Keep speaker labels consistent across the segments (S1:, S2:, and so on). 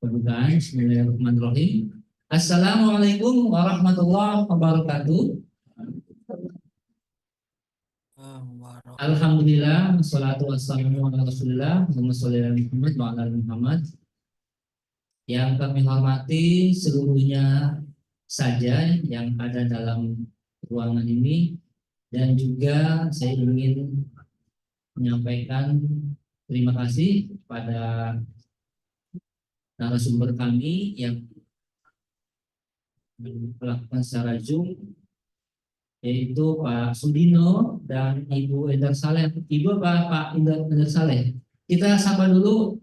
S1: pembukaan. Bismillahirrahmanirrahim. Assalamualaikum warahmatullahi wabarakatuh. Alhamdulillah, wassalatu wassalamu ala Rasulillah, Muhammad sallallahu alaihi wa ala ali Muhammad. Yang kami hormati seluruhnya saja yang ada dalam ruangan ini, dan juga saya ingin menyampaikan terima kasih kepada narasumber kami yang melakukan secara Zoom, yaitu Pak Sudino dan Ibu Endar Saleh. Ibu Pak Endar Saleh. Kita sapa dulu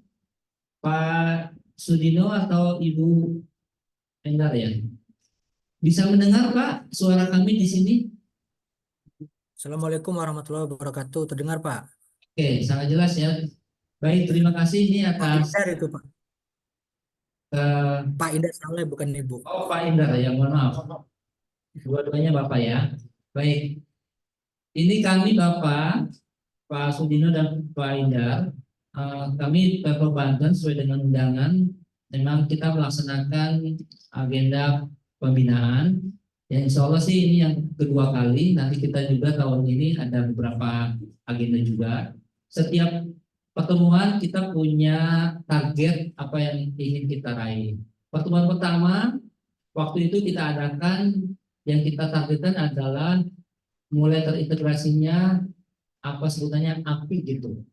S1: Pak Sudino atau Ibu Endar ya. Bisa mendengar Pak suara kami di sini?
S2: Assalamualaikum warahmatullahi wabarakatuh. Terdengar Pak?
S1: Oke, sangat jelas ya. Baik, terima kasih ini
S2: Pak
S1: atas
S2: Indar itu Pak. Pak Indar Saleh bukan Ibu.
S1: Oh, Pak Indar ya, mohon maaf. Dua-duanya Bapak ya. Baik, ini kami Bapak, Pak Sudino dan Pak Indar. Kami Pemprov Banten sesuai dengan undangan, memang kita melaksanakan agenda pembinaan. Ya, insya Allah sih ini yang kedua kali. Nanti kita juga tahun ini ada beberapa agenda juga. Setiap pertemuan kita punya target apa yang ingin kita raih. Pertemuan pertama, waktu itu kita adakan, yang kita targetkan adalah mulai terintegrasinya apa sebutannya API gitu.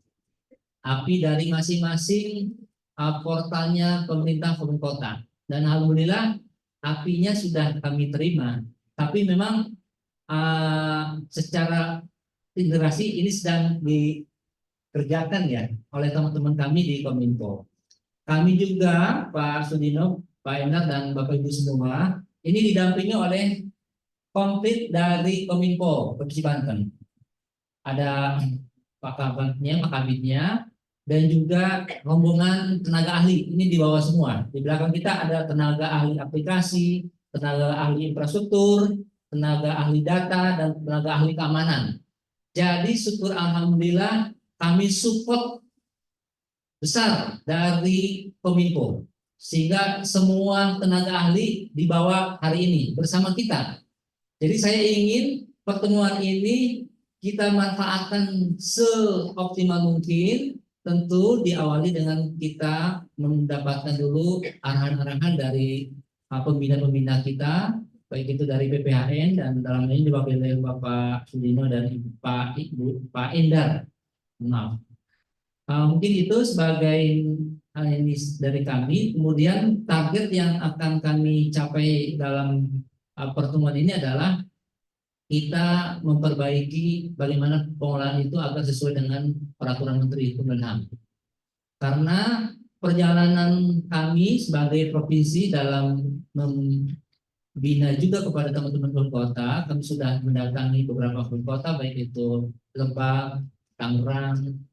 S1: API dari masing-masing portalnya pemerintah kabupaten kota. Dan alhamdulillah API-nya sudah kami terima. Tapi memang secara integrasi ini sedang dikerjakan ya oleh teman-teman kami di Kominfo. Kami juga Pak Sudino, Pak Endar dan Bapak Ibu semua ini didampingi oleh komplit dari Kominfo Provinsi Banten. Ada Pak Kabitnya, dan juga rombongan tenaga ahli ini di bawah semua. Di belakang kita ada tenaga ahli aplikasi, tenaga ahli infrastruktur, tenaga ahli data, dan tenaga ahli keamanan. Jadi syukur alhamdulillah kami support besar dari Kominfo, sehingga semua tenaga ahli dibawa hari ini bersama kita. Jadi saya ingin pertemuan ini kita manfaatkan seoptimal mungkin. Tentu diawali dengan kita mendapatkan dulu arahan-arahan dari pembina-pembina kita, baik itu dari PPHN dan dalam ini diwakili oleh Bapak Sudino dan Pak Endar. Maaf. Mungkin itu sebagai ini dari kami. Kemudian target yang akan kami capai dalam pertemuan ini adalah kita memperbaiki bagaimana pengolahan itu agar sesuai dengan peraturan Menteri Hukum dan HAM. Karena perjalanan kami sebagai provinsi dalam membina juga kepada teman-teman kabupaten kota, kami sudah mendatangi beberapa kabupaten kota, baik itu Lebak, Tangerang,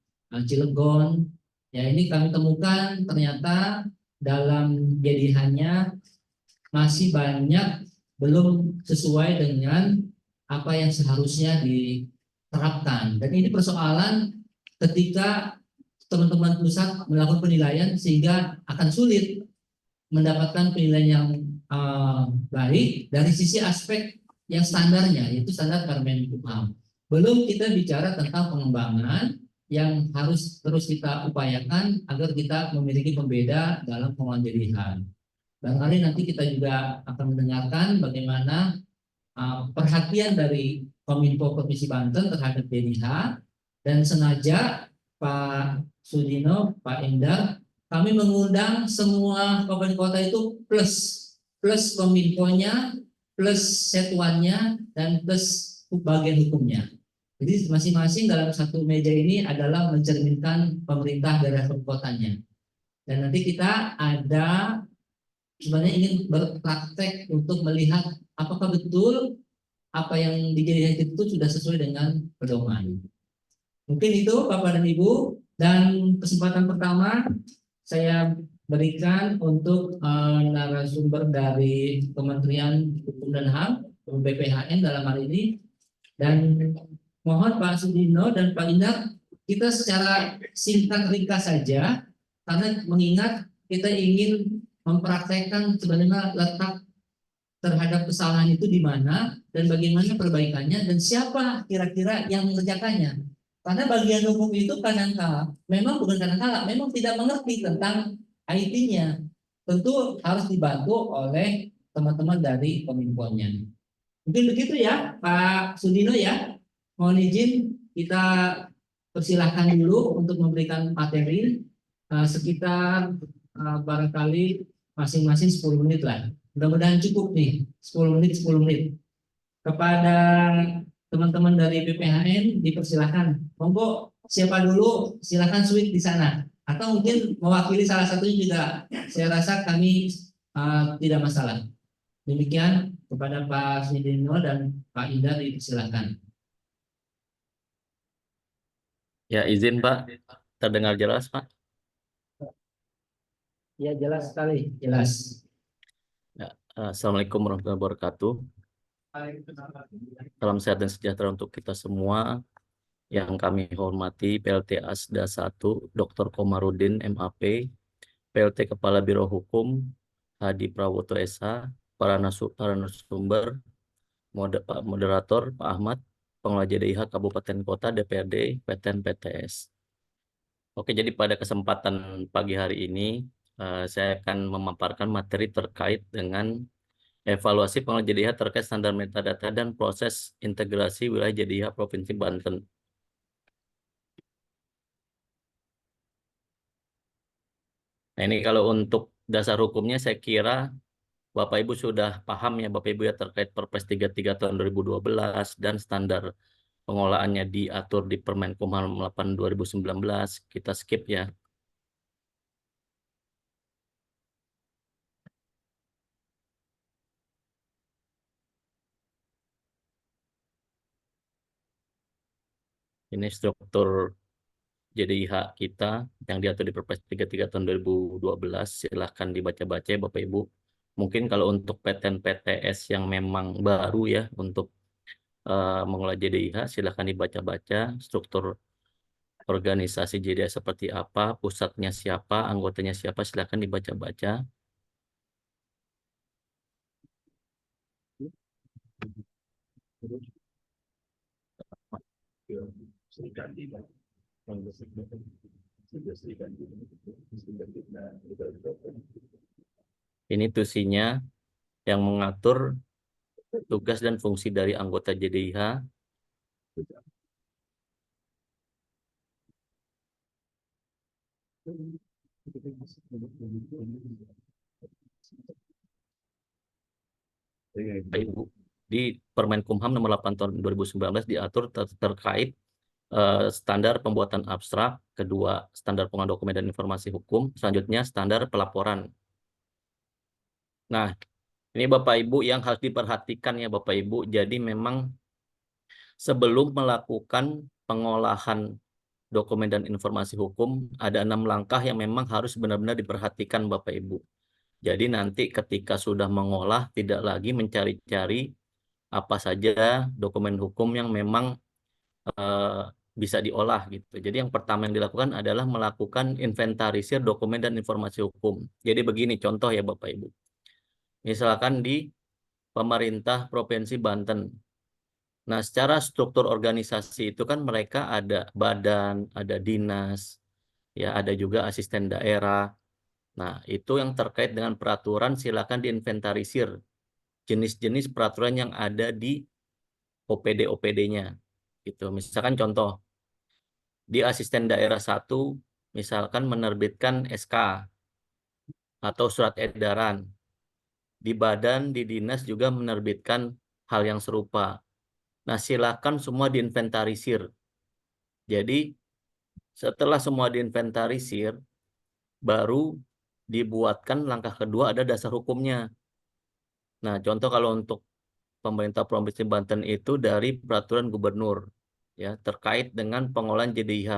S1: Cilegon. Ya, ini kami temukan ternyata dalam jadihannya masih banyak belum sesuai dengan apa yang seharusnya diterapkan. Dan ini persoalan ketika teman-teman pusat melakukan penilaian, sehingga akan sulit mendapatkan penilaian yang baik dari sisi aspek yang standarnya, yaitu standar Permen-Kumham. Belum kita bicara tentang pengembangan yang harus terus kita upayakan agar kita memiliki pembeda dalam pengolahan jadihan. Barangkali nanti kita juga akan mendengarkan bagaimana perhatian dari Kominfo Provinsi Banten terhadap DDH, dan sengaja Pak Sudino, Pak Endar, kami mengundang semua kabupaten kota itu plus Kominfonya, plus Setuannya, dan plus bagian hukumnya. Jadi masing-masing dalam satu meja ini adalah mencerminkan pemerintah daerah kotanya. Dan nanti kita ada sebenarnya ingin berpraktek untuk melihat apakah betul apa yang dijadikan itu sudah sesuai dengan pedoman. Mungkin itu Bapak dan Ibu, dan kesempatan pertama saya berikan untuk narasumber dari Kementerian Hukum dan HAM, BPHN dalam hal ini, dan mohon Pak Sudino dan Pak Indar kita secara singkat ringkas saja, karena mengingat kita ingin mempraktekkan sebenarnya letak terhadap kesalahan itu di mana dan bagaimana perbaikannya dan siapa kira-kira yang mengerjakannya. Karena bagian hukum itu kadang-kala, memang bukan kadang-kala, memang tidak mengerti tentang IT-nya. Tentu harus dibantu oleh teman-teman dari Kominfo-nya. Mungkin begitu ya, Pak Sudino ya. Mohon izin kita persilahkan dulu untuk memberikan materi sekitar barangkali masing-masing 10 menit lah. Mudah-mudahan cukup nih, 10 menit, 10 menit. Kepada teman-teman dari BPHN dipersilahkan. Monggo siapa dulu silakan switch di sana. Atau mungkin mewakili salah satunya juga. Saya rasa kami tidak masalah. Demikian kepada Pak Sudino dan Pak Ida dipersilahkan.
S3: Ya, izin Pak. Terdengar jelas Pak?
S1: Ya jelas sekali, jelas.
S3: Ya. Assalamualaikum warahmatullahi wabarakatuh. Salam sehat dan sejahtera untuk kita semua. Yang kami hormati PLT Asda 1, Dr. Komarudin MAP, PLT Kepala Biro Hukum, Hadi Prawoto SH, para narasumber, Pak Moderator, Pak Ahmad, Pengelola JDIH Kabupaten Kota, DPRD, PTN, PTS. Oke, jadi pada kesempatan pagi hari ini, saya akan memaparkan materi terkait dengan evaluasi pengelola JDIH terkait standar metadata dan proses integrasi wilayah JDIH Provinsi Banten. Nah, ini kalau untuk dasar hukumnya saya kira Bapak Ibu sudah paham ya Bapak Ibu ya terkait Perpres 33 tahun 2012 dan standar pengolahannya diatur di Permenkumham 8 2019. Kita skip ya. Ini struktur JDIH kita yang diatur di Perpres 33 tahun 2012. Silahkan dibaca-baca ya Bapak Ibu. Mungkin kalau untuk PTN PTS yang memang baru ya untuk mengelola JDIH, silahkan dibaca-baca struktur organisasi JDIH seperti apa, pusatnya siapa, anggotanya siapa, silahkan dibaca-baca. Ini tusinya yang mengatur tugas dan fungsi dari anggota JDIH. Ibu, di Permenkumham nomor 8 tahun 2019 diatur terkait standar pembuatan abstrak, kedua standar pengelolaan dokumen dan informasi hukum, selanjutnya standar pelaporan. Nah, ini Bapak Ibu yang harus diperhatikan ya Bapak Ibu. Jadi memang sebelum melakukan pengolahan dokumen dan informasi hukum, ada 6 langkah yang memang harus benar-benar diperhatikan Bapak Ibu. Jadi nanti ketika sudah mengolah, tidak lagi mencari-cari apa saja dokumen hukum yang memang bisa diolah gitu. Jadi yang pertama yang dilakukan adalah melakukan inventarisir dokumen dan informasi hukum. Jadi begini contoh ya Bapak Ibu. Misalkan di pemerintah Provinsi Banten. Nah, secara struktur organisasi itu kan mereka ada badan, ada dinas, ya ada juga asisten daerah. Nah, itu yang terkait dengan peraturan silakan diinventarisir jenis-jenis peraturan yang ada di OPD-OPD-nya. Gitu. Misalkan contoh, di asisten daerah 1 misalkan menerbitkan SK atau surat edaran. Di badan, di dinas juga menerbitkan hal yang serupa. Nah, silakan semua diinventarisir. Jadi, setelah semua diinventarisir, baru dibuatkan langkah kedua ada dasar hukumnya. Nah, contoh kalau untuk pemerintah Provinsi Banten itu dari peraturan gubernur ya terkait dengan pengolahan JDIH.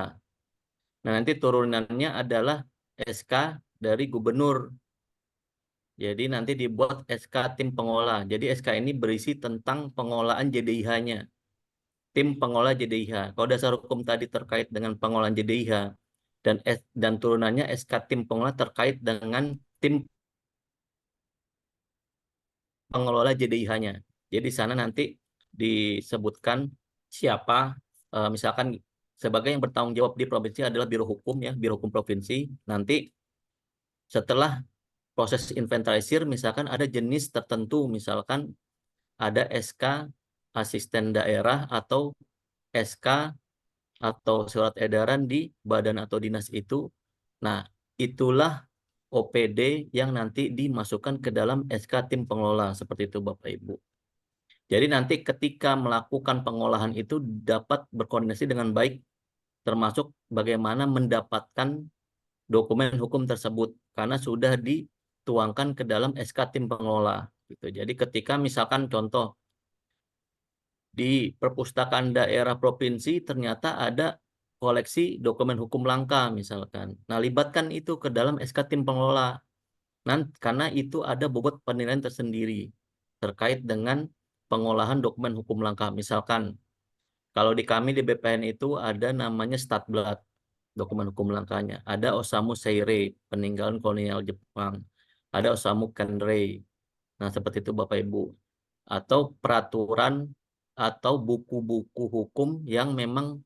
S3: Nah, nanti turunannya adalah SK dari gubernur. Jadi nanti dibuat SK tim pengolah. Jadi SK ini berisi tentang pengolahan JDIH-nya. Tim pengolah JDIH. Kalau dasar hukum tadi terkait dengan pengolahan JDIH dan turunannya SK tim pengolah terkait dengan tim pengelola JDIH-nya. Jadi sana nanti disebutkan siapa, misalkan sebagai yang bertanggung jawab di provinsi adalah Biro Hukum ya, Biro Hukum Provinsi. Nanti setelah proses inventarisir, misalkan ada jenis tertentu, misalkan ada SK asisten daerah atau SK atau surat edaran di badan atau dinas itu. Nah, itulah OPD yang nanti dimasukkan ke dalam SK tim pengelola seperti itu Bapak Ibu. Jadi nanti ketika melakukan pengolahan itu dapat berkoordinasi dengan baik, termasuk bagaimana mendapatkan dokumen hukum tersebut karena sudah dituangkan ke dalam SK tim pengelola gitu. Jadi ketika misalkan contoh di perpustakaan daerah provinsi ternyata ada koleksi dokumen hukum langka misalkan. Nah, libatkan itu ke dalam SK tim pengelola. Karena itu ada bobot penilaian tersendiri terkait dengan pengolahan dokumen hukum langka. Misalkan kalau di kami di BPN itu ada namanya Statblad, dokumen hukum langkanya. Ada Osamu Seirei, peninggalan kolonial Jepang. Ada Osamu Kenrei. Nah, seperti itu Bapak Ibu. Atau peraturan atau buku-buku hukum yang memang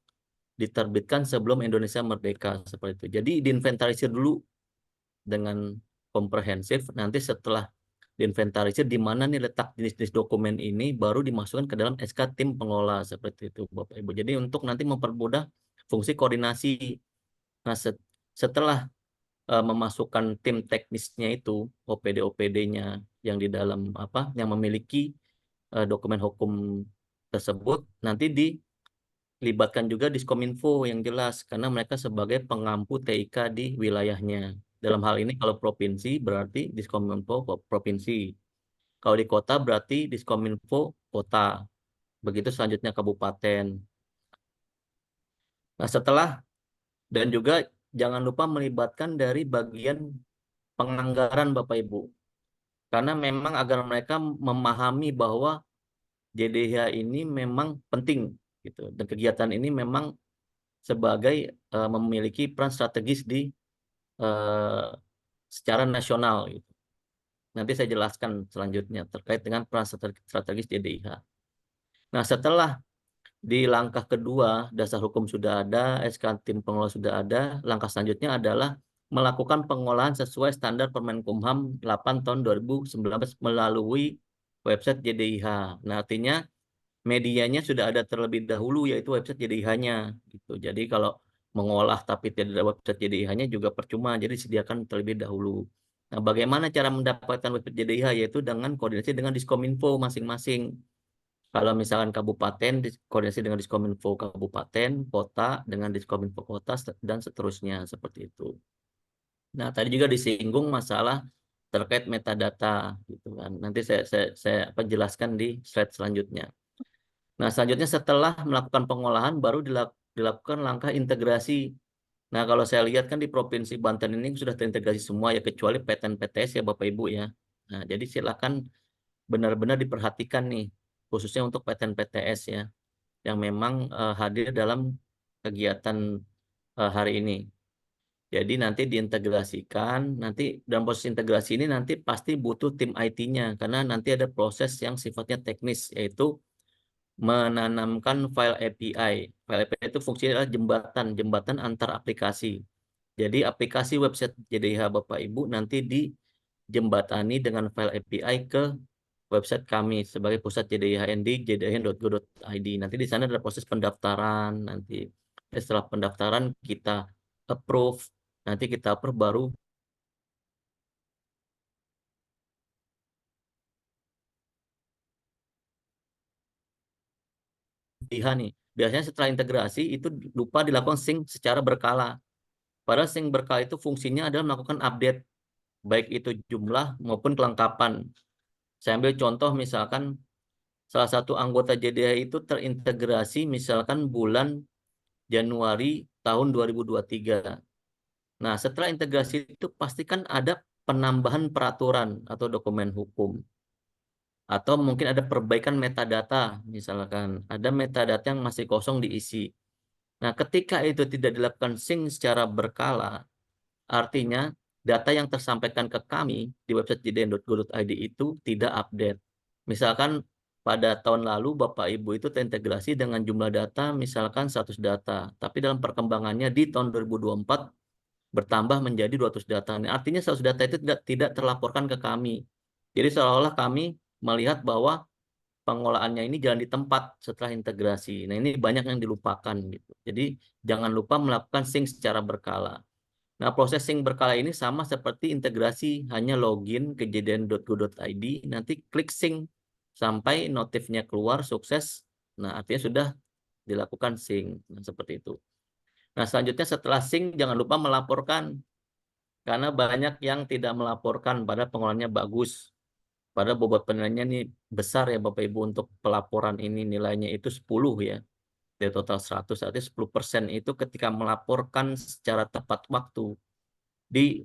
S3: diterbitkan sebelum Indonesia merdeka seperti itu. Jadi diinventarisir dulu dengan komprehensif. Nanti setelah diinventarisir di mana nih letak jenis-jenis dokumen ini baru dimasukkan ke dalam SK tim pengelola seperti itu Bapak Ibu. Jadi untuk nanti mempermudah fungsi koordinasi. Nah, setelah memasukkan tim teknisnya itu OPD-OPD-nya yang di dalam yang memiliki dokumen hukum tersebut nanti dilibatkan juga Diskominfo yang jelas karena mereka sebagai pengampu TIK di wilayahnya. Dalam hal ini kalau provinsi berarti Diskominfo provinsi. Kalau di kota berarti Diskominfo kota. Begitu selanjutnya kabupaten. Nah, setelah dan juga jangan lupa melibatkan dari bagian penganggaran Bapak Ibu. Karena memang agar mereka memahami bahwa JDH ini memang penting gitu dan kegiatan ini memang sebagai memiliki peran strategis di secara nasional gitu. Nanti saya jelaskan selanjutnya terkait dengan peran strategis JDIH. Nah, setelah di langkah kedua dasar hukum sudah ada, SK tim pengelola sudah ada, langkah selanjutnya adalah melakukan pengolahan sesuai standar Permenkumham 8 tahun 2019 melalui website JDIH. Nah, artinya medianya sudah ada terlebih dahulu yaitu website JDIH-nya gitu. Jadi kalau mengolah tapi tidak ada website JDIH-nya juga percuma, jadi disediakan terlebih dahulu. Nah, bagaimana cara mendapatkan website JDIH yaitu dengan koordinasi dengan Diskominfo masing-masing. Kalau misalkan kabupaten koordinasi dengan Diskominfo kabupaten, kota dengan Diskominfo kota dan seterusnya seperti itu. Nah, tadi juga disinggung masalah terkait metadata gitu kan. Nanti saya jelaskan di slide selanjutnya. Nah, selanjutnya setelah melakukan pengolahan baru dilakukan langkah integrasi. Nah, kalau saya lihat kan di Provinsi Banten ini sudah terintegrasi semua ya kecuali PTN PTS ya Bapak Ibu ya. Nah, jadi silakan benar-benar diperhatikan nih khususnya untuk PTN PTS ya yang memang hadir dalam kegiatan hari ini. Jadi nanti diintegrasikan, nanti dalam proses integrasi ini nanti pasti butuh tim IT-nya karena nanti ada proses yang sifatnya teknis yaitu menanamkan file API. File API itu fungsinya adalah jembatan antar aplikasi. Jadi aplikasi website JDIH Bapak Ibu nanti dijembatani dengan file API ke website kami sebagai pusat JDIHN di jdihn.go.id. Nanti di sana ada proses pendaftaran. Nanti setelah pendaftaran kita approve. Nanti kita approve baru JDIH nih. Biasanya setelah integrasi itu lupa dilakukan sync secara berkala. Padahal sync berkala itu fungsinya adalah melakukan update, baik itu jumlah maupun kelengkapan. Saya ambil contoh misalkan salah satu anggota JDIH itu terintegrasi misalkan bulan Januari tahun 2023. Nah, setelah integrasi itu pastikan ada penambahan peraturan atau dokumen hukum. Atau mungkin ada perbaikan metadata, misalkan ada metadata yang masih kosong diisi. Nah, ketika itu tidak dilakukan sync secara berkala, artinya data yang tersampaikan ke kami di website jdn.go.id itu tidak update. misalkan pada tahun lalu Bapak Ibu itu terintegrasi dengan jumlah data misalkan 100 data, tapi dalam perkembangannya di tahun 2024 bertambah menjadi 200 data. Nah, artinya 100 data itu tidak terlaporkan ke kami. Jadi seolah-olah kami melihat bahwa pengolahannya ini jalan di tempat setelah integrasi. Nah, ini banyak yang dilupakan gitu. Jadi jangan lupa melakukan sync secara berkala. Nah, proses sync berkala ini sama seperti integrasi, hanya login kejadian.go.id, nanti klik sync sampai notifnya keluar sukses. Nah, artinya sudah dilakukan sync. Nah, seperti itu. Nah, selanjutnya setelah sync jangan lupa melaporkan. Karena banyak yang tidak melaporkan pada pengolahannya bagus. Pada bobot penilaiannya ini besar ya Bapak Ibu, untuk pelaporan ini nilainya itu 10 ya. Dari total 100, artinya 10% itu ketika melaporkan secara tepat waktu di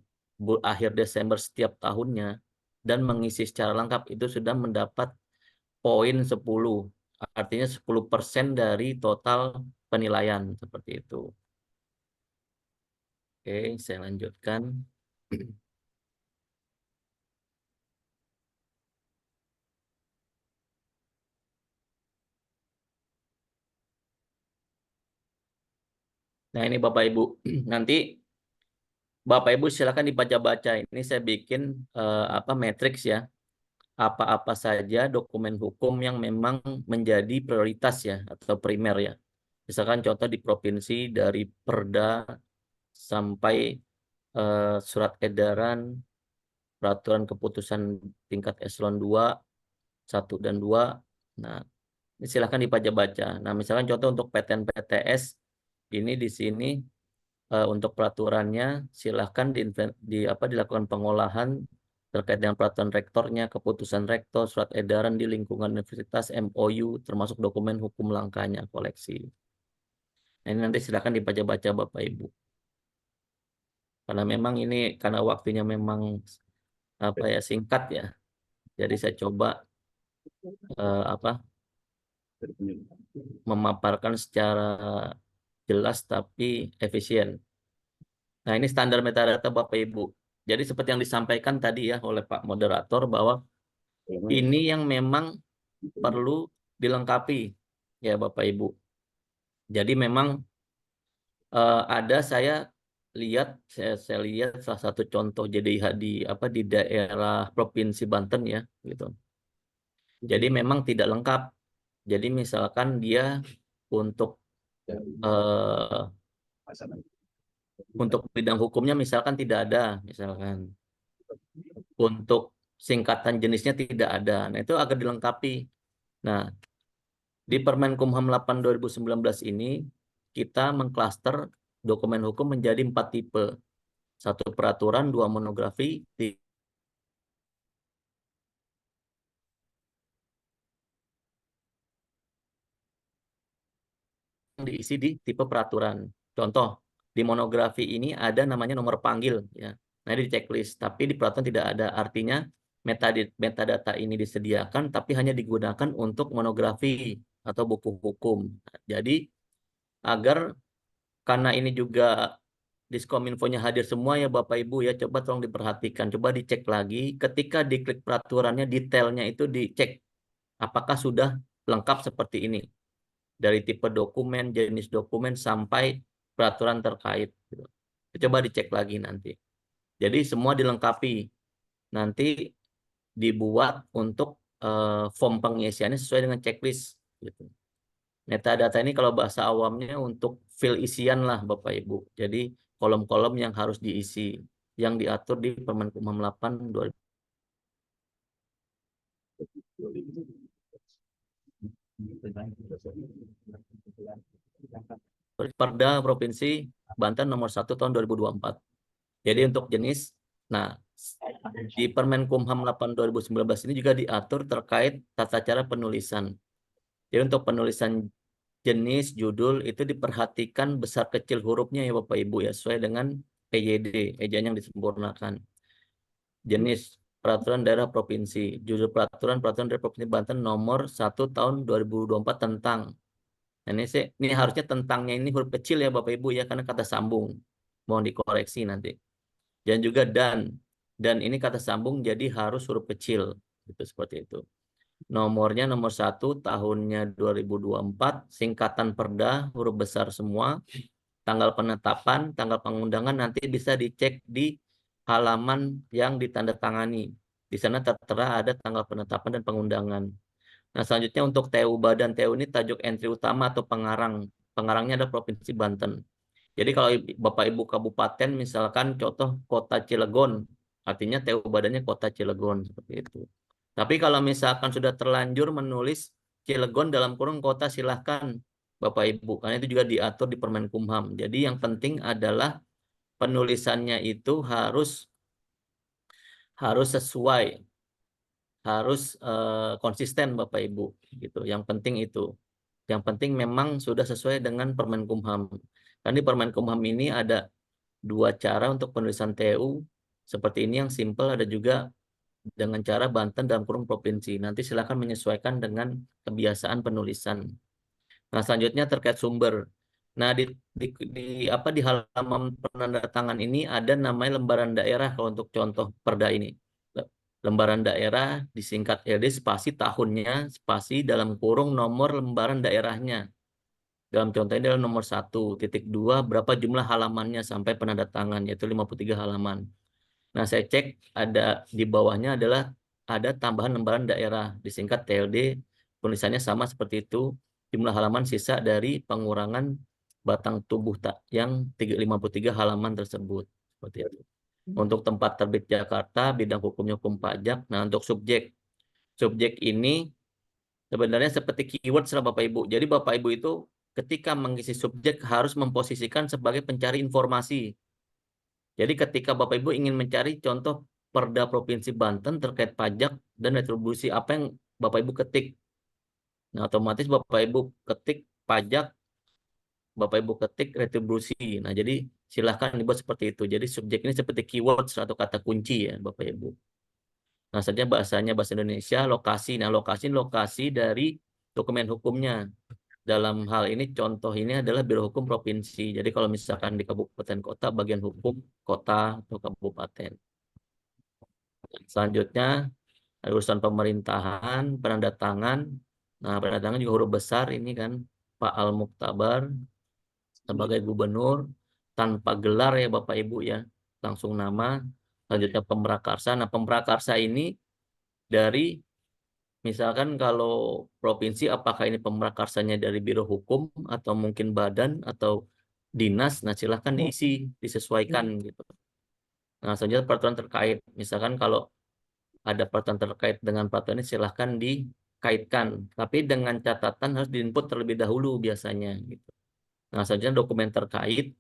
S3: akhir Desember setiap tahunnya dan mengisi secara lengkap itu sudah mendapat poin 10. Artinya 10% dari total penilaian seperti itu. Oke, saya lanjutkan. Nah, ini Bapak Ibu, nanti Bapak Ibu silakan dibaca-baca. Ini saya bikin matriks ya. Apa-apa saja dokumen hukum yang memang menjadi prioritas ya atau primer ya. Misalkan contoh di provinsi dari Perda sampai surat edaran, peraturan keputusan tingkat eselon 2, 1 dan 2. Nah, ini silakan dibaca-baca. Nah, misalkan contoh untuk PTN PTS ini di sini untuk peraturannya silahkan dilakukan pengolahan terkait dengan peraturan rektornya, keputusan rektor, surat edaran di lingkungan universitas, MOU, termasuk dokumen hukum langkahnya, koleksi. Nah, ini nanti silahkan dibaca-baca Bapak Ibu. Karena memang ini karena waktunya memang singkat ya. Jadi saya coba memaparkan secara jelas tapi efisien. Nah, ini standar metadata Bapak Ibu. Jadi seperti yang disampaikan tadi ya oleh Pak Moderator bahwa ini yang memang perlu dilengkapi ya Bapak Ibu. Jadi memang ada saya lihat salah satu contoh JDIH di daerah Provinsi Banten ya gitu. Jadi memang tidak lengkap. Jadi misalkan dia untuk bidang hukumnya misalkan tidak ada, misalkan untuk singkatan jenisnya tidak ada. Nah, itu agar dilengkapi. Nah, di Permenkumham 8 2019 ini kita mengklaster dokumen hukum menjadi 4 tipe. 1 peraturan, 2 monografi, diisi di tipe peraturan. Contoh, di monografi ini ada namanya nomor panggil ya. Nah, di checklist, tapi di peraturan tidak ada. Artinya metadata ini disediakan tapi hanya digunakan untuk monografi atau buku hukum. Jadi agar karena ini juga Diskominfonya hadir semua ya Bapak Ibu ya, coba tolong diperhatikan, coba dicek lagi ketika diklik peraturannya, detailnya itu dicek apakah sudah lengkap seperti ini. Dari tipe dokumen, jenis dokumen, sampai peraturan terkait. Coba dicek lagi nanti. Jadi semua dilengkapi. Nanti dibuat untuk form pengisiannya sesuai dengan checklist. Gitu. Metadata ini kalau bahasa awamnya untuk fill isian lah Bapak Ibu. Jadi kolom-kolom yang harus diisi. Yang diatur di Permenkumham 8 2000. Perda Provinsi Banten nomor 1 tahun 2024. Jadi untuk jenis, nah di Permenkumham 8 2019 ini juga diatur terkait tata cara penulisan. Jadi untuk penulisan jenis, judul itu diperhatikan besar kecil hurufnya ya Bapak Ibu ya, sesuai dengan PYD, ejaan yang disempurnakan. Jenis peraturan daerah provinsi, judul peraturan daerah Provinsi Banten nomor 1 tahun 2024 tentang. Nah, ini harusnya tentangnya ini huruf kecil ya Bapak Ibu ya, karena kata sambung. Mohon dikoreksi nanti. Dan juga dan ini kata sambung jadi harus huruf kecil gitu, seperti itu. Nomornya nomor 1 tahunnya 2024, singkatan Perda, huruf besar semua, tanggal penetapan, tanggal pengundangan nanti bisa dicek di halaman yang ditandatangani. Di sana tertera ada tanggal penetapan dan pengundangan. Nah, selanjutnya untuk TU Badan TU ini tajuk entry utama atau pengarang. Pengarangnya ada Provinsi Banten. Jadi kalau Bapak Ibu kabupaten misalkan contoh Kota Cilegon, artinya TU badannya Kota Cilegon seperti itu. Tapi kalau misalkan sudah terlanjur menulis Cilegon dalam kurung kota, silahkan Bapak Ibu, karena itu juga diatur di Permenkumham. Jadi yang penting adalah penulisannya itu harus sesuai, harus konsisten Bapak Ibu gitu. Yang penting itu. Yang penting memang sudah sesuai dengan Permenkumham. Kan di Permenkumham ini ada 2 cara untuk penulisan TU. Seperti ini yang simple, ada juga dengan cara Banten dalam kurung provinsi. Nanti silakan menyesuaikan dengan kebiasaan penulisan. Nah, selanjutnya terkait sumber. Nah, di halaman penandatangan ini ada namanya lembaran daerah kalau untuk contoh perda ini. Lembaran daerah disingkat LD spasi tahunnya, spasi dalam kurung nomor lembaran daerahnya. Dalam contoh ini adalah nomor 1.2 berapa jumlah halamannya sampai penandatangan, yaitu 53 halaman. Nah, saya cek ada di bawahnya adalah ada tambahan lembaran daerah disingkat TLD, tulisannya sama seperti itu, jumlah halaman sisa dari pengurangan batang tubuh yang 53 halaman tersebut. Seperti itu. Untuk tempat terbit Jakarta, bidang hukumnya hukum pajak. Nah, untuk subjek ini sebenarnya seperti keyword lah Bapak Ibu. Jadi Bapak Ibu itu ketika mengisi subjek harus memposisikan sebagai pencari informasi. Jadi ketika Bapak Ibu ingin mencari contoh Perda Provinsi Banten terkait pajak dan retribusi, apa yang Bapak Ibu ketik? Nah, otomatis Bapak Ibu ketik pajak, Bapak Ibu ketik retribusi. Nah, jadi silahkan dibuat seperti itu. Jadi subjek ini seperti keyword atau kata kunci ya Bapak Ibu. Nah, saja bahasanya bahasa Indonesia, lokasi. Nah, lokasi dari dokumen hukumnya. Dalam hal ini contoh ini adalah Biro Hukum Provinsi. Jadi kalau misalkan di kabupaten kota, bagian hukum kota atau kabupaten. Selanjutnya ada urusan pemerintahan, penandatangan. Nah, penandatangan juga huruf besar ini kan Pak Al Muktabar sebagai gubernur tanpa gelar ya Bapak Ibu ya, langsung nama. Selanjutnya pemrakarsa. Nah, pemrakarsa ini dari misalkan kalau provinsi apakah ini pemrakarsanya dari Biro Hukum atau mungkin badan atau dinas, nah silahkan diisi, disesuaikan gitu. Nah, selanjutnya peraturan terkait. Misalkan kalau ada peraturan terkait dengan peraturan ini silahkan dikaitkan. Tapi dengan catatan harus diinput terlebih dahulu biasanya gitu. Nah, selanjutnya dokumen terkait.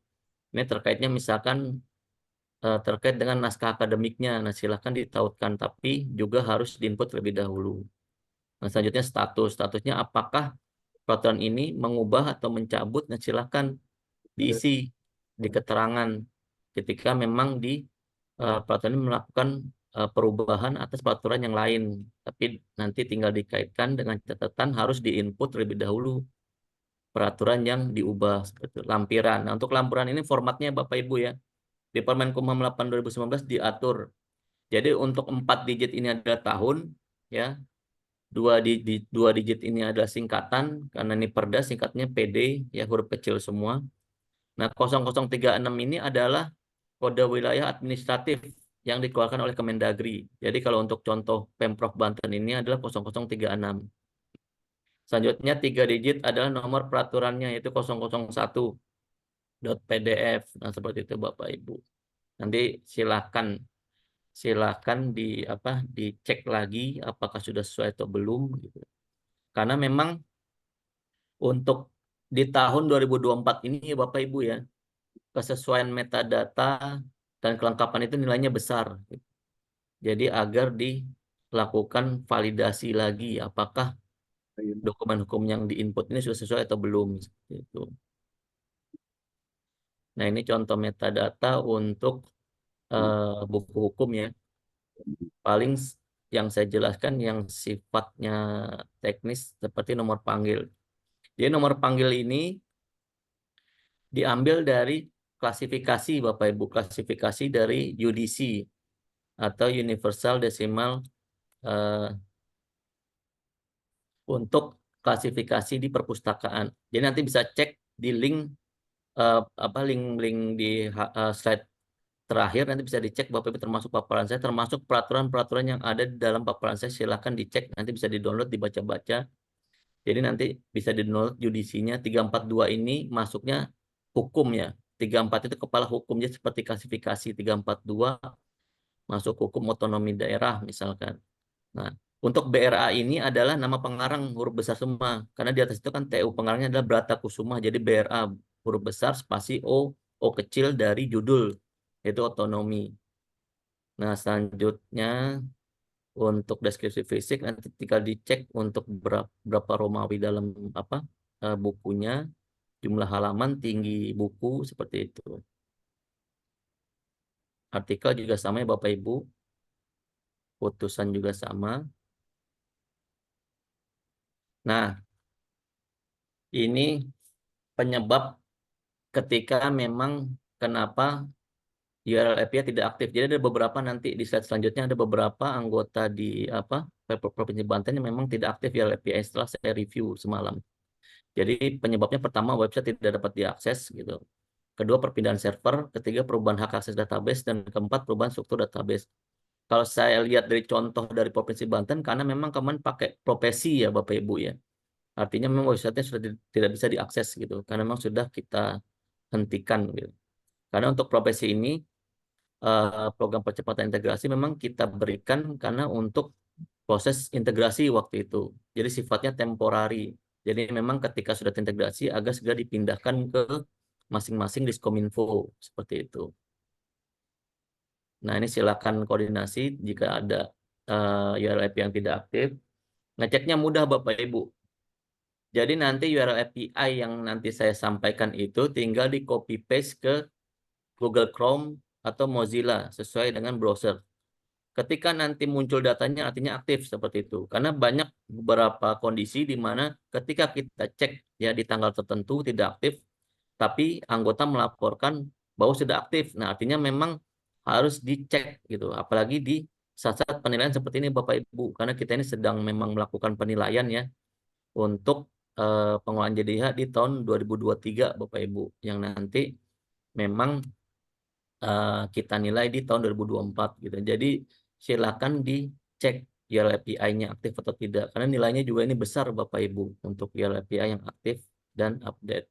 S3: Ini terkaitnya misalkan terkait dengan naskah akademiknya. Nah, silahkan ditautkan. Tapi juga harus diinput terlebih dahulu. Nah, selanjutnya statusnya apakah peraturan ini mengubah atau mencabut, nah silakan diisi di keterangan ketika memang di peraturan ini melakukan perubahan atas peraturan yang lain, tapi nanti tinggal dikaitkan dengan catatan harus diinput terlebih dahulu peraturan yang diubah seperti itu. Lampiran. Nah, untuk lampiran ini formatnya Bapak Ibu ya di Permenkumham 8 2019 diatur. Jadi untuk 4 digit ini adalah tahun ya. Dua digit ini adalah singkatan karena ini perda singkatnya PD ya huruf kecil semua. Nah 0036 ini adalah kode wilayah administratif yang dikeluarkan oleh Kemendagri. Jadi kalau untuk contoh Pemprov Banten ini adalah 0036. Selanjutnya 3 digit adalah nomor peraturannya yaitu 001.pdf. Nah seperti itu Bapak Ibu. Nanti silakan dicek lagi apakah sudah sesuai atau belum gitu. Karena memang untuk di tahun 2024 ini ya Bapak Ibu ya, kesesuaian metadata dan kelengkapan itu nilainya besar. Jadi agar dilakukan validasi lagi apakah dokumen hukum yang diinput ini sudah sesuai atau belum. Seperti itu. Nah ini contoh metadata untuk buku hukum ya. Paling yang saya jelaskan yang sifatnya teknis seperti nomor panggil. Jadi nomor panggil ini diambil dari klasifikasi Bapak Ibu, klasifikasi dari UDC atau Universal Decimal untuk klasifikasi di perpustakaan. Jadi nanti bisa cek di link link di slide terakhir, nanti bisa dicek Bapak Ibu termasuk paparan saya, termasuk peraturan-peraturan yang ada di dalam paparan saya, silakan dicek, nanti bisa di-download, dibaca-baca. Jadi nanti bisa di-download judisinya. 342 ini masuknya hukum ya. 34 itu kepala hukumnya seperti klasifikasi. 342 masuk hukum otonomi daerah misalkan. Nah, untuk BRA ini adalah nama pengarang huruf besar semua. Karena di atas itu kan TU pengarangnya adalah Brata Kusuma. Jadi BRA huruf besar spasi O kecil dari judul. Itu otonomi. Nah, selanjutnya untuk deskripsi fisik nanti tinggal dicek untuk berapa Romawi dalam bukunya, jumlah halaman, tinggi buku seperti itu. Artikel juga sama ya Bapak Ibu. Putusan juga sama. Nah, ini penyebab ketika memang kenapa URL API tidak aktif. Jadi ada beberapa nanti di slide selanjutnya ada beberapa anggota di Provinsi Banten yang memang tidak aktif URL API setelah saya review semalam. Jadi penyebabnya pertama website tidak dapat diakses gitu. Kedua perpindahan server, ketiga perubahan hak akses database, dan keempat perubahan struktur database. Kalau saya lihat dari contoh dari Provinsi Banten, karena memang kemarin pakai profesi ya Bapak Ibu ya. Artinya memang website-nya sudah tidak bisa diakses gitu, karena memang sudah kita hentikan gitu. Karena untuk profesi ini program percepatan integrasi memang kita berikan karena untuk proses integrasi waktu itu. Jadi sifatnya temporari. Jadi memang ketika sudah terintegrasi agar segera dipindahkan ke masing-masing Diskominfo seperti itu. Nah, ini silakan koordinasi jika ada URL API yang tidak aktif. Ngeceknya mudah Bapak Ibu. Jadi nanti URL API yang nanti saya sampaikan itu tinggal di copy paste ke Google Chrome atau Mozilla sesuai dengan browser. Ketika nanti muncul datanya artinya aktif seperti itu. Karena banyak beberapa kondisi di mana ketika kita cek ya di tanggal tertentu tidak aktif, tapi anggota melaporkan bahwa sudah aktif. Nah, artinya memang harus dicek gitu. Apalagi di saat-saat penilaian seperti ini Bapak Ibu, karena kita ini sedang memang melakukan penilaian ya untuk pengelolaan JDH di tahun 2023 Bapak Ibu, yang nanti memang kita nilai di tahun 2024 gitu. Jadi silakan dicek URL API-nya aktif atau tidak, karena nilainya juga ini besar Bapak Ibu untuk URL API yang aktif dan update.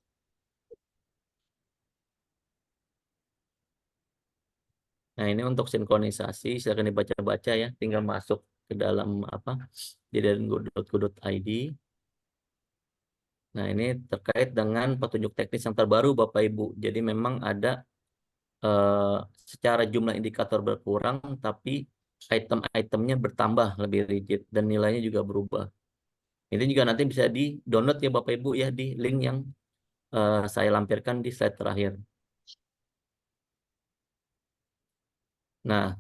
S3: Nah, ini untuk sinkronisasi, silakan dibaca-baca ya, tinggal masuk ke dalam di go.id. Nah, ini terkait dengan petunjuk teknis yang terbaru Bapak Ibu. Jadi memang ada secara jumlah indikator berkurang, tapi item-itemnya bertambah lebih rigid dan nilainya juga berubah. Ini juga nanti bisa di-download ya Bapak Ibu ya di link yang saya lampirkan di slide terakhir. Nah,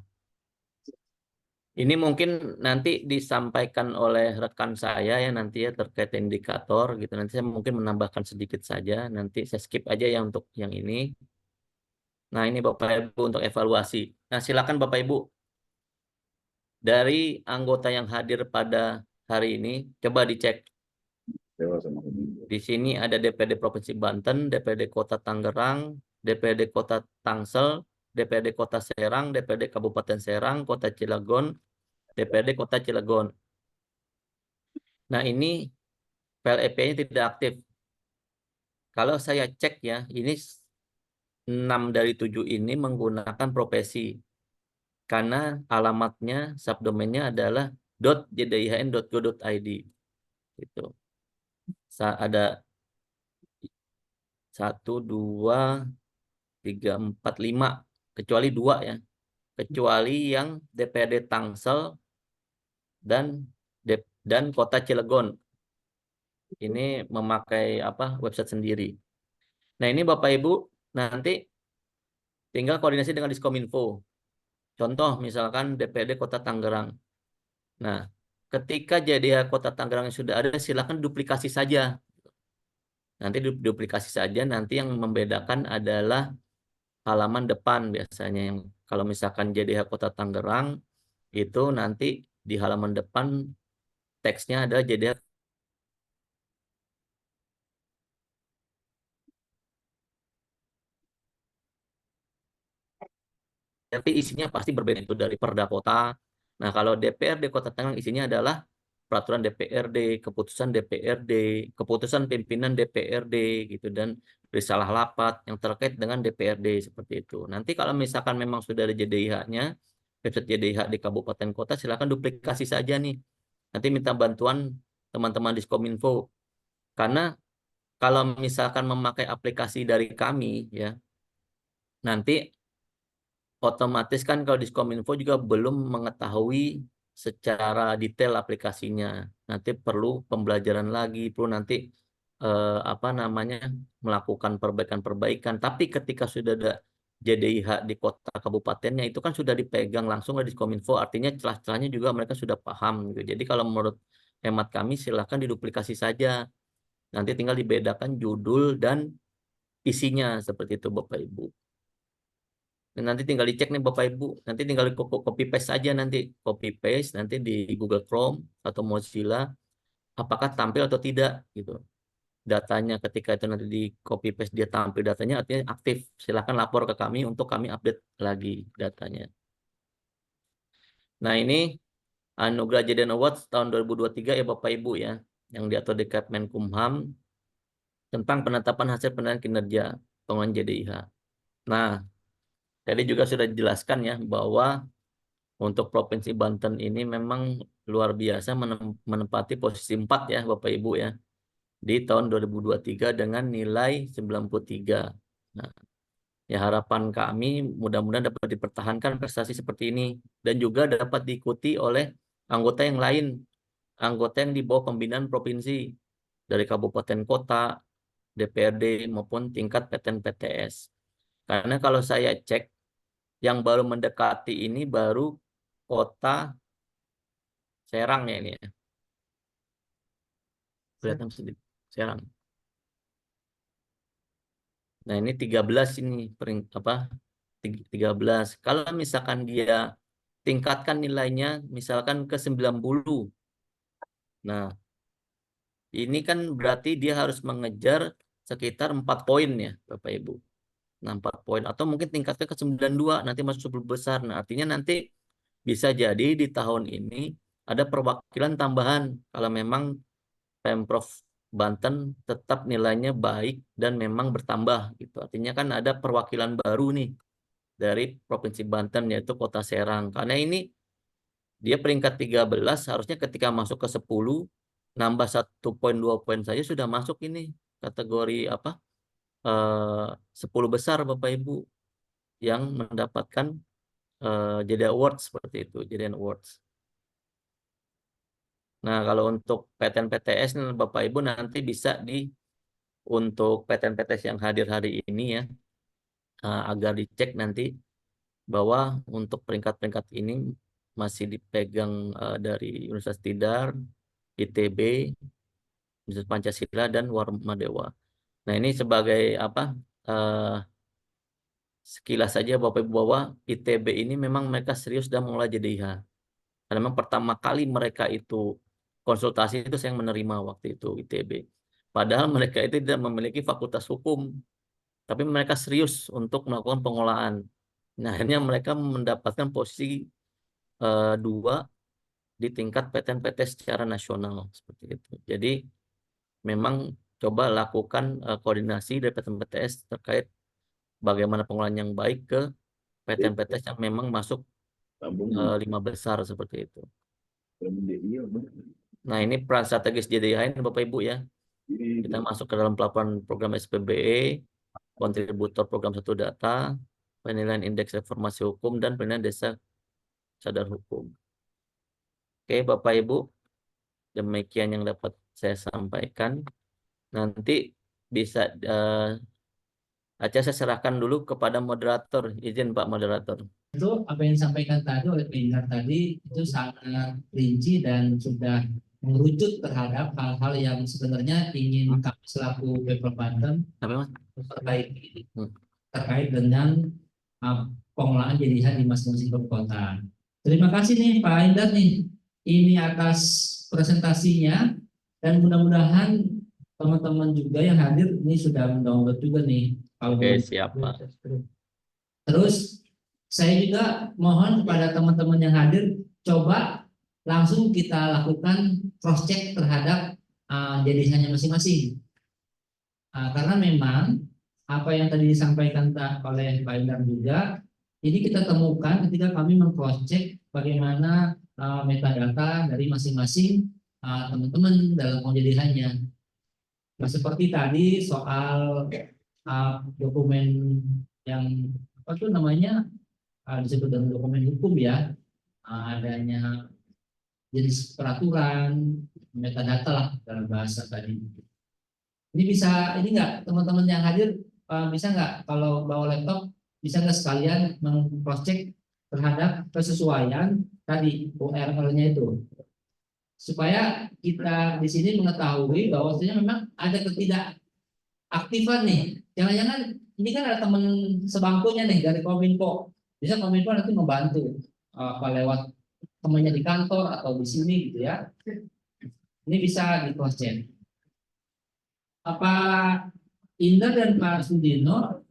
S3: ini mungkin nanti disampaikan oleh rekan saya ya nanti ya terkait indikator gitu. Nanti saya mungkin menambahkan sedikit saja. Nanti saya skip aja ya untuk yang ini. Nah, ini Bapak Ibu untuk evaluasi. Nah, silakan Bapak Ibu dari anggota yang hadir pada hari ini coba dicek. Di sini ada DPRD Provinsi Banten, DPRD Kota Tangerang, DPRD Kota Tangsel, DPRD Kota Serang, DPRD Kabupaten Serang, Kota Cilegon, DPRD Kota Cilegon. Nah, ini PLEP-nya tidak aktif. Kalau saya cek ya, ini 6 dari 7 ini menggunakan profesi. Karena alamatnya, subdomainnya adalah .jdihn.go.id. Gitu. Ada 1, 2, 3, 4, 5. Kecuali 2 ya. Kecuali yang DPRD Tangsel dan Kota Cilegon. Ini memakai website sendiri. Nah, ini Bapak Ibu nanti tinggal koordinasi dengan Diskominfo. Contoh misalkan DPRD Kota Tangerang. Nah, ketika jadi Kota Tangerang yang sudah ada, silakan duplikasi saja. Nanti duplikasi saja, nanti yang membedakan adalah halaman depan biasanya. Yang kalau misalkan JDH Kota Tangerang, itu nanti di halaman depan teksnya ada JDH tapi isinya pasti berbeda itu dari Perda Kota. Nah, kalau DPRD Kota Tangerang isinya adalah peraturan DPRD, keputusan DPRD, keputusan pimpinan DPRD gitu, dan risalah lapat yang terkait dengan DPRD seperti itu. Nanti kalau misalkan memang sudah ada JDIH-nya, website JDIH di kabupaten kota, silakan duplikasi saja nih. Nanti minta bantuan teman-teman Diskominfo. Karena kalau misalkan memakai aplikasi dari kami ya, nanti otomatis kan kalau Diskominfo juga belum mengetahui secara detail aplikasinya. Nanti perlu pembelajaran lagi, perlu nanti apa namanya, melakukan perbaikan-perbaikan. Tapi ketika sudah ada JDIH di kota kabupatennya, itu kan sudah dipegang langsung oleh Diskominfo, artinya celah-celahnya juga mereka sudah paham gitu. Jadi kalau menurut hemat kami silahkan diduplikasi saja. Nanti tinggal dibedakan judul dan isinya seperti itu Bapak Ibu. Dan nanti tinggal dicek nih Bapak Ibu, nanti tinggal copy paste saja, nanti copy paste nanti di Google Chrome atau Mozilla, apakah tampil atau tidak gitu. Datanya ketika itu nanti di copy paste dia tampil datanya, artinya aktif. Silahkan lapor ke kami untuk kami update lagi datanya. Nah, ini Anugerah JDN Awards tahun 2023 ya Bapak Ibu ya, yang diatur di Kemenkumham tentang penetapan hasil penilaian kinerja pengelolaan JDIH. Nah, tadi juga sudah dijelaskan ya bahwa untuk Provinsi Banten ini memang luar biasa menempati posisi 4 ya Bapak Ibu ya di tahun 2023 dengan nilai 93. Nah, ya harapan kami mudah-mudahan dapat dipertahankan prestasi seperti ini dan juga dapat diikuti oleh anggota yang lain, anggota yang di bawah pembinaan provinsi dari kabupaten kota, DPRD maupun tingkat PTN-PTS. Karena kalau saya cek yang baru mendekati ini baru kota Serang ya ini ya. Kelihatan sedikit Serang. Nah, ini 13 ini 13. Kalau misalkan dia tingkatkan nilainya misalkan ke 90. Nah, ini kan berarti dia harus mengejar sekitar 4 poin ya, Bapak Ibu. Nah, 4 poin atau mungkin tingkatnya ke 92 nanti masuk 10 besar. Nah, artinya nanti bisa jadi di tahun ini ada perwakilan tambahan kalau memang Pemprov Banten tetap nilainya baik dan memang bertambah gitu. Artinya kan ada perwakilan baru nih dari Provinsi Banten yaitu Kota Serang. Karena ini dia peringkat 13 harusnya ketika masuk ke 10 nambah 1 poin 2 poin saja sudah masuk ini kategori apa? 10 besar Bapak Ibu yang mendapatkan JD Awards seperti itu, JDN Awards. Nah, kalau untuk PTN-PTS Bapak Ibu nanti bisa untuk PTN-PTS yang hadir hari ini ya, agar dicek nanti bahwa untuk peringkat-peringkat ini masih dipegang dari Universitas Tidar, ITB, Universitas Pancasila, dan Warmadewa. Nah, ini sebagai apa? Sekilas saja Bapak Ibu bahwa ITB ini memang mereka serius dan mengolah JDIH. Karena memang pertama kali mereka itu konsultasi itu saya yang menerima waktu itu ITB. Padahal mereka itu tidak memiliki fakultas hukum, tapi mereka serius untuk melakukan pengolahan. Nah, akhirnya mereka mendapatkan posisi 2 di tingkat PTN-PTN secara nasional seperti itu. Jadi memang coba lakukan koordinasi dari PTN-PTS terkait bagaimana pengolahan yang baik ke PTN-PTS yang memang masuk 5 besar seperti itu. Nah, ini peran strategis JDIH Bapak Ibu ya. Kita masuk ke dalam pelaporan program SPBE, kontributor program 1 data, penilaian indeks reformasi hukum, dan penilaian desa sadar hukum. Oke Bapak Ibu, demikian yang dapat saya sampaikan. Nanti bisa Aceh saya serahkan dulu kepada moderator. Izin Pak Moderator.
S1: Itu apa yang disampaikan tadi oleh Pindar tadi itu sangat rinci dan sudah mengerucut terhadap hal-hal yang sebenarnya ingin kami selaku Pemprov Banten perbaiki terkait dengan pengolahan JDIH di masing-masing kota. Terima kasih nih Pak Indar nih ini atas presentasinya dan mudah-mudahan teman-teman juga yang hadir ini sudah mendownload juga nih.
S3: Oke, siap Pak.
S1: Terus saya juga mohon kepada teman-teman yang hadir, coba langsung kita lakukan cross check terhadap JDH-nya masing-masing. Karena memang apa yang tadi disampaikan oleh Pak Indar juga, ini kita temukan ketika kami meng-cross check bagaimana metadata dari masing-masing teman-teman dalam JDH-nya. Nah, seperti tadi soal dokumen yang apa tuh namanya disebut dalam dokumen hukum ya, adanya jenis peraturan, metadata lah dalam bahasa tadi. Ini bisa, ini nggak teman-teman yang hadir bisa nggak kalau bawa laptop bisa nggak sekalian meng-cross check terhadap kesesuaian tadi URL-nya itu, supaya kita di sini mengetahui bahwasanya memang ada ketidakaktifan nih. Jangan-jangan ini kan ada teman sebangkunya nih dari Kominfo, bisa Kominfo nanti membantu apa lewat temannya di kantor atau di sini gitu ya. Ini bisa di cross check. Pak Indar dan Pak Sudino,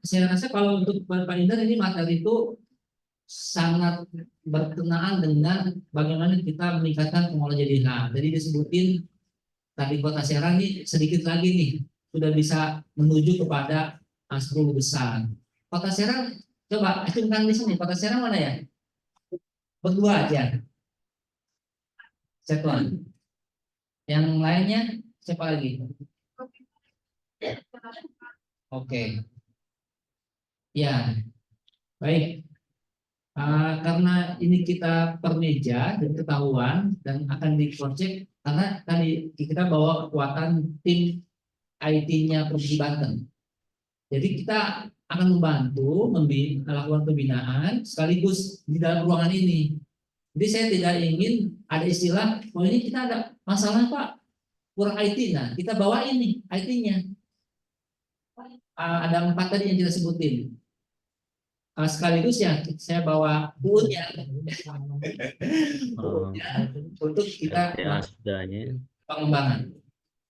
S1: saya rasa kalau untuk Pak Indar ini materi itu sangat berkenaan dengan bagaimana kita meningkatkan pengelola JDH. Jadi disebutin tadi Kota Serang ini sedikit lagi nih sudah bisa menuju kepada 10 besar. Kota Serang, coba acungkan di sini. Kota Serang mana ya? Berdua aja. Satu. Yang lainnya siapa lagi? Oke. Ya, baik. Karena ini kita per meja dan ketahuan dan akan di cross check karena tadi kita bawa kekuatan tim IT-nya Provinsi Banten. Jadi kita akan membantu melakukan pembinaan sekaligus di dalam ruangan ini. Jadi saya tidak ingin ada istilah, oh ini kita ada masalah Pak, kurang IT. Nah, kita bawa ini IT-nya. Ada 4 tadi yang kita sebutin. Sekaligus ya saya bawa bukunya untuk kita
S3: RTA sedanya.
S1: pengembangan.